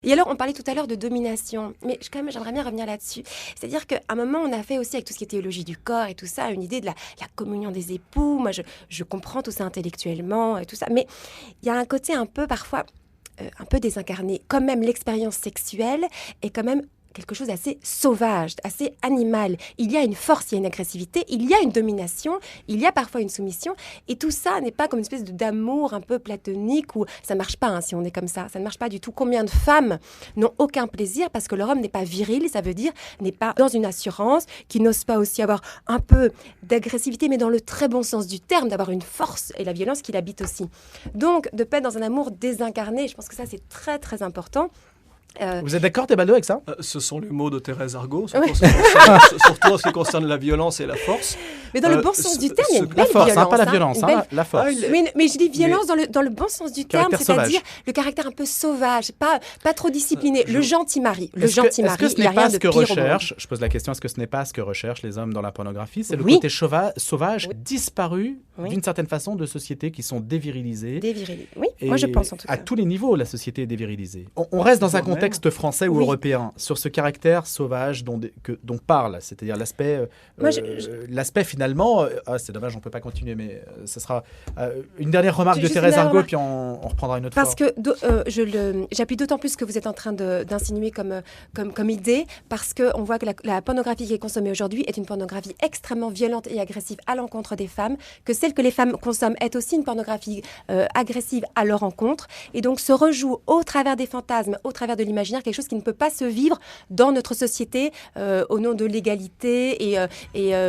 Et alors, on parlait tout à l'heure de domination, mais j'aimerais bien revenir là-dessus. C'est-à-dire qu'à un moment, on a fait aussi, avec tout ce qui est théologie du corps et tout ça, une idée de la communion des époux. Moi, je comprends tout ça intellectuellement et tout ça, mais il y a un côté un peu, parfois, un peu désincarné. Quand même, l'expérience sexuelle est quand même quelque chose d'assez sauvage, assez animal. Il y a une force, il y a une agressivité, il y a une domination, il y a parfois une soumission. Et tout ça n'est pas comme une espèce d'amour un peu platonique où ça ne marche pas si on est comme ça. Ça ne marche pas du tout. Combien de femmes n'ont aucun plaisir parce que leur homme n'est pas viril, ça veut dire n'est pas dans une assurance, qui n'ose pas aussi avoir un peu d'agressivité, mais dans le très bon sens du terme, d'avoir une force et la violence qui l'habite aussi. Donc, de pas être dans un amour désincarné, je pense que ça, c'est très, très important. Vous êtes d'accord, Thébaldo, avec ça? Ce sont les mots de Thérèse Argot, surtout en ce qui concerne la violence et la force. Mais dans le bon sens du terme, il y a une belle force, violence. pas la violence, la force. Mais je dis violence dans le bon sens du terme, c'est-à-dire le caractère un peu sauvage, pas trop discipliné. Le gentil mari, il y a rien de pire au monde. Je pose la question, est-ce que ce n'est pas ce que recherchent les hommes dans la pornographie? C'est le côté sauvage, disparu d'une certaine façon de sociétés qui sont dévirilisées. Dévirilisées, oui, moi je pense en tout cas. À tous les niveaux, la société est dévirilisée. On reste dans un contexte français ou européen, sur ce caractère sauvage dont parle, c'est-à-dire l'aspect finalement, c'est dommage, on ne peut pas continuer, mais ce sera une dernière remarque de Thérèse Argot, puis on reprendra une autre fois. Parce que j'appuie d'autant plus ce que vous êtes en train d'insinuer comme idée, parce qu'on voit que la pornographie qui est consommée aujourd'hui est une pornographie extrêmement violente et agressive à l'encontre des femmes, que celle que les femmes consomment est aussi une pornographie agressive à leur encontre, et donc se rejoue au travers des fantasmes, au travers de l'imaginaire, quelque chose qui ne peut pas se vivre dans notre société au nom de l'égalité et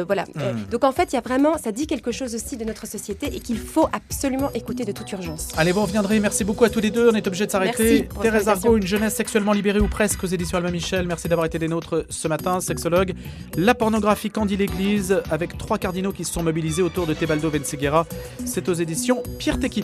voilà. Donc en fait, il y a vraiment, ça dit quelque chose aussi de notre société et qu'il faut absolument écouter de toute urgence. Allez, vous reviendrez. Merci beaucoup à tous les deux. On est obligé de s'arrêter. Thérèse Argot, une jeunesse sexuellement libérée ou presque, aux éditions Albin Michel. Merci d'avoir été des nôtres ce matin, sexologue. La pornographie qu'en dit l'Église, avec 3 cardinaux qui se sont mobilisés autour de Tebaldo Benseguera. C'est aux éditions Pierre Tecky.